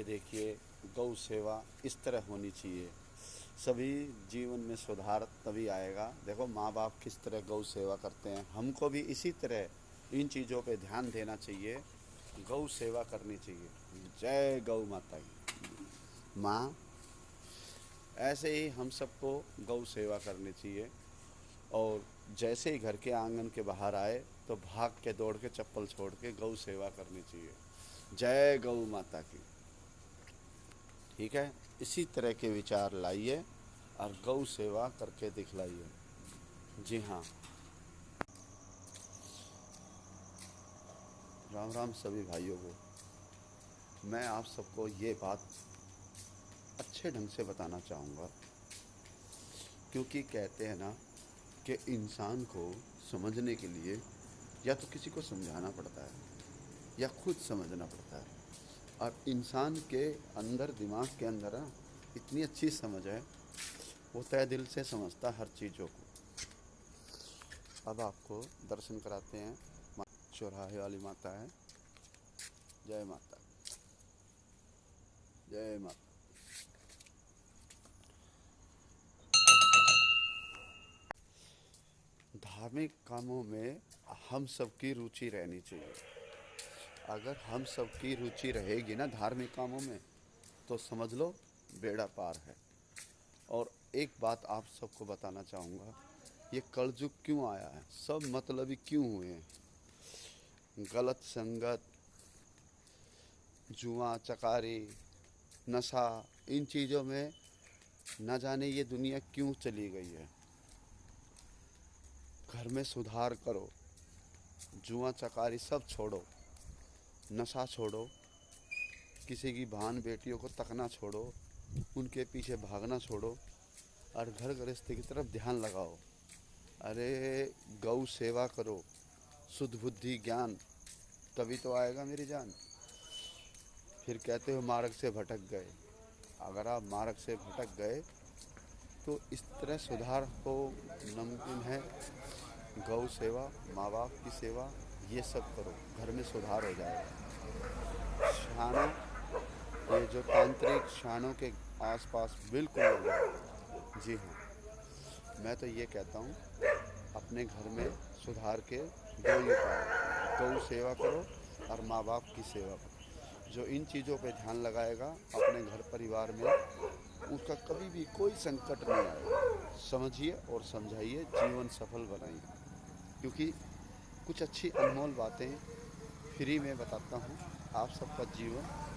ये देखिए, गौ सेवा इस तरह होनी चाहिए। सभी जीवन में सुधार तभी आएगा। देखो माँ बाप किस तरह गौ सेवा करते हैं, हमको भी इसी तरह इन चीज़ों पे ध्यान देना चाहिए, गौ सेवा करनी चाहिए। जय गौ माता की। माँ, ऐसे ही हम सबको गौ सेवा करनी चाहिए। और जैसे ही घर के आंगन के बाहर आए तो भाग के दौड़ के चप्पल छोड़ के गौ सेवा करनी चाहिए। जय गौ माता की। ठीक है, इसी तरह के विचार लाइए और गौ सेवा करके दिखलाइए। जी हाँ, राम राम सभी भाइयों को। मैं आप सबको ये बात अच्छे ढंग से बताना चाहूँगा, क्योंकि कहते हैं ना कि इंसान को समझने के लिए या तो किसी को समझाना पड़ता है या खुद समझना पड़ता है। और इंसान के अंदर, दिमाग के अंदर ना इतनी अच्छी समझ है, वो तय दिल से समझता हर चीज़ों को। अब आपको दर्शन कराते हैं। चौराहे वाली माता है। जय माता, जय माता। धार्मिक कामों में हम सबकी रुचि रहनी चाहिए। अगर हम सबकी रुचि रहेगी ना धार्मिक कामों में, तो समझ लो बेड़ा पार है। और एक बात आप सबको बताना चाहूँगा, ये कलयुग क्यों आया है, सब मतलबी क्यों हुए हैं। गलत संगत, जुआ चकारी, नशा, इन चीज़ों में न जाने ये दुनिया क्यों चली गई है। घर में सुधार करो, जुआ चकारी सब छोड़ो, नशा छोड़ो, किसी की बहन बेटियों को तकना छोड़ो, उनके पीछे भागना छोड़ो और घर गृहस्थी की तरफ ध्यान लगाओ। अरे गौ सेवा करो, शुद्ध बुद्धि ज्ञान, तभी तो आएगा मेरी जान। फिर कहते हो मार्ग से भटक गए। अगर आप मार्ग से भटक गए तो इस तरह सुधार हो नामुमकिन है। गौ सेवा, माँ बाप की सेवा, ये सब करो, घर में सुधार हो जाएगा। शानों, ये जो तांत्रिक शानों के आसपास बिल्कुल हो जाए। जी हाँ, मैं तो ये कहता हूँ, अपने घर में सुधार के दो ही उपाय, गौ सेवा करो और माँ बाप की सेवा करो। जो इन चीज़ों पे ध्यान लगाएगा अपने घर परिवार में, उसका कभी भी कोई संकट नहीं आएगा। समझिए और समझाइए, जीवन सफल बनाइए। क्योंकि कुछ अच्छी अनमोल बातें फ्री में बताता हूँ, आप सबका जीवन